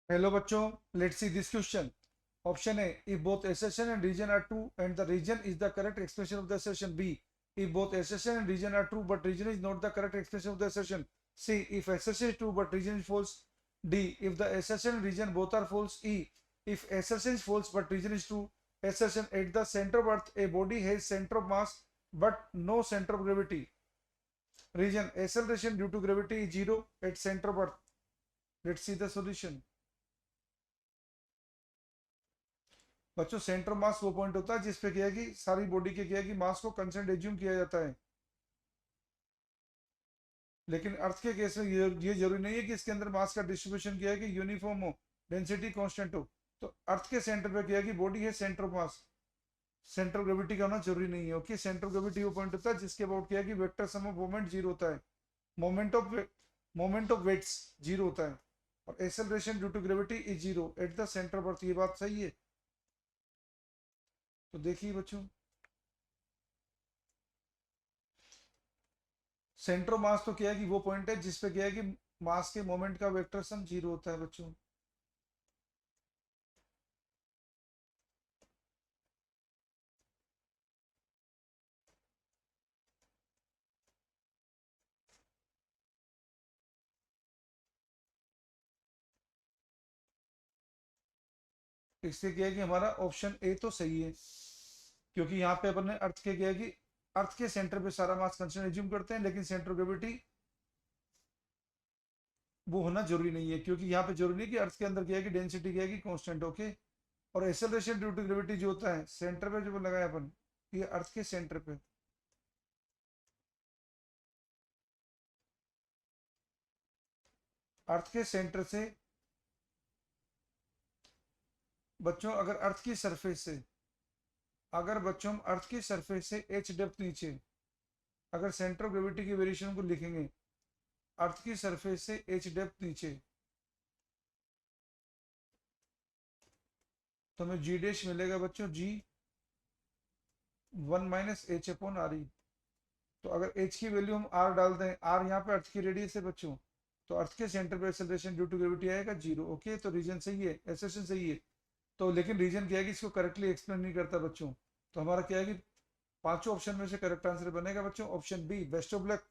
Hello bachcho, let's see this question. Option A, if both assertion and region are true and the region is the correct expression of the assertion. B, if both assertion and region are true but region is not the correct expression of the assertion. C, if assertion is true but region is false. D, if the assertion and region both are false. E, if assertion is false but region is true. Assertion, at the center of earth a body has center of mass but no center of gravity. Region, acceleration due to gravity is 0 at center of earth. Let's see the solution. बच्चों centre mass वो point होता है जिसपे क्या है कि सारी body के क्या है कि मास को कंस्टेंट एज्यूम किया जाता है। लेकिन अर्थ के केस में ये जरूरी नहीं है कि इसके अंदर मास का डिस्ट्रीब्यूशन क्या है कि यूनिफॉर्म हो, डेंसिटी कांस्टेंट हो। तो अर्थ के सेंटर पे क्या है कि बॉडी है centre of mass, centre of gravity का होना जरूरी नहीं है। ओके, सेंटर ऑफ ग्रेविटी वो पॉइंट होता है जिसके अबाउट क्या है कि vector sum of moment zero होता है, मोमेंट ऑफ वेट्स जीरो होता है और acceleration due to gravity is zero at the centre of earth. ये बात सही है। तो देखिए बच्चों, सेंटर ऑफ मास तो क्या है कि वो पॉइंट है जिसपे क्या है कि मास के मोमेंट का वेक्टर सम जीरो होता है बच्चों। इससे क्या है कि हमारा ऑप्शन ए तो सही है, क्योंकि यहाँ पे अपन ने अर्थ के क्या है कि अर्थ के सेंटर पे सारा मास कंस्टेंट एज्यूम करते हैं, लेकिन सेंटर ऑफ ग्रेविटी वो होना जरूरी नहीं है, क्योंकि यहाँ पे जरूरी नहीं कि अर्थ के अंदर क्या है कि डेंसिटी क्या है कि कांस्टेंट। ओके, और एक्सेलरेशन ड्यू टू ग्रेविटी जो होता है सेंटर पे जो लगाया अपन, ये अर्थ के सेंटर पे। अर्थ के सेंटर से बच्चों, अगर अर्थ की सरफेस से, अगर बच्चों हम अर्थ की सरफेस से एच डेप्थ नीचे, अगर सेंटर ऑफ ग्रेविटी की वेरिएशन को लिखेंगे अर्थ की सरफेस से एच डेप्थ नीचे, तो हमें जी डैश मिलेगा बच्चों जी 1 - h/r e। तो अगर h की वैल्यू हम r डाल दें, r यहाँ पे अर्थ की रेडियस है बच्चों, तो अर्थ के सेंटर पे एक्सेलरेशन ड्यू टू ग्रेविटी आएगा जीरो। ओके, तो रीजन सही है, एसेशन सही है। तो लेकिन रीजन क्या है कि इसको करेक्टली एक्सप्लेन नहीं करता बच्चों। तो हमारा क्या है कि पांचों ऑप्शन में से करेक्ट आंसर बनेगा बच्चों option B, best of luck.